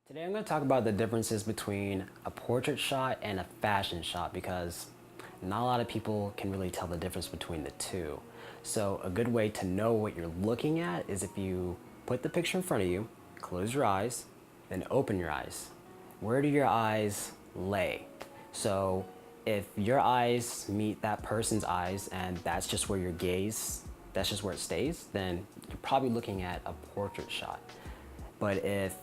Today I'm going to talk about the differences between a portrait shot and a fashion shot because not a lot of people can really tell the difference between the two. So a good way to know what you're looking at is if you put the picture in front of you, close your eyes, then open your eyes. Where do your eyes lay? So if your eyes meet that person's eyes and that's just where your gaze, that's just where it stays, then you're probably looking at a portrait shot. But if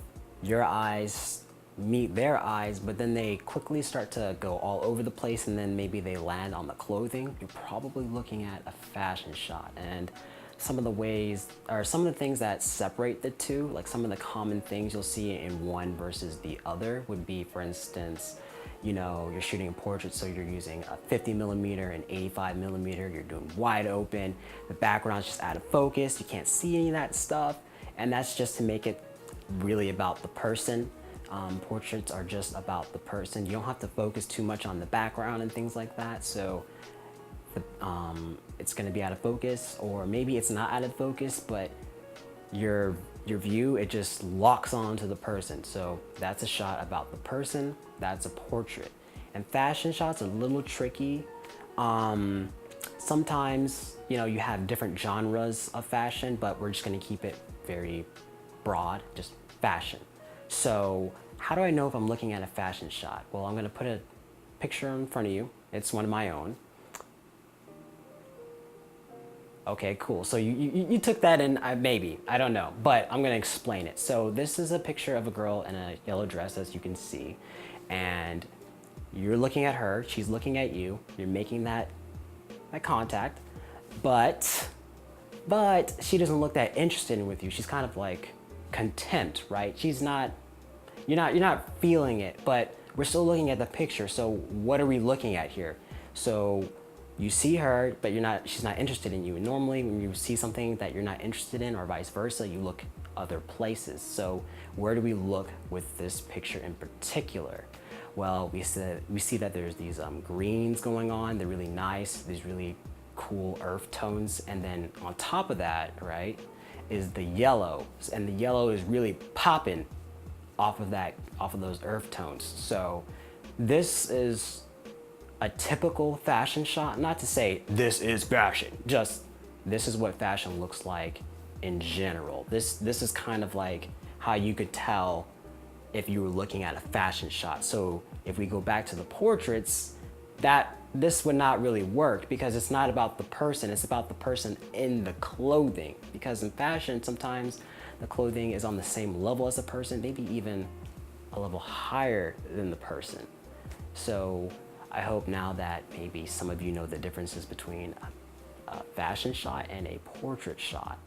your eyes meet their eyes, but then they quickly start to go all over the place and then maybe they land on the clothing, you're probably looking at a fashion shot. And some of the ways, or some of the things that separate the two, like some of the common things you'll see in one versus the other would be, for instance, you're shooting a portrait, so you're using a 50 millimeter and 85 millimeter, you're doing wide open, the background's just out of focus, you can't see any of that stuff, and that's just to make it really about the person. Portraits are just about the person. You don't have to focus too much on the background and things like that, so it's going to be out of focus, or maybe it's not out of focus, but your view, it just locks on to the person. So that's a shot about the person, that's a portrait. And fashion shots are a little tricky. Sometimes you have different genres of fashion, but we're just going to keep it very broad, just fashion. So how do I know if I'm looking at a fashion shot? Well, I'm going to put a picture in front of you. It's one of my own. Okay, cool. So you took that in, maybe, I don't know, but I'm gonna explain it. So this is a picture of a girl in a yellow dress, as you can see, and you're looking at her, she's looking at you, you're making that contact, but she doesn't look that interested with you. She's kind of like content, right? She's not, you're not feeling it, but we're still looking at the picture. So what are we looking at here? So you see her, but she's not interested in you. And normally when you see something that you're not interested in, or vice versa, you look other places. So where do we look with this picture in particular? Well, we see that there's these greens going on. They're really nice, these really cool earth tones. And then on top of that, right, is the yellow. And the yellow is really popping off of those earth tones. So this is a typical fashion shot. Not to say this is fashion, just this is what fashion looks like in general. This is kind of like how you could tell if you were looking at a fashion shot. So if we go back to the portraits, this would not really work because it's not about the person, it's about the person in the clothing. Because in fashion, sometimes the clothing is on the same level as the person, maybe even a level higher than the person. So I hope now that maybe some of you know the differences between a fashion shot and a portrait shot.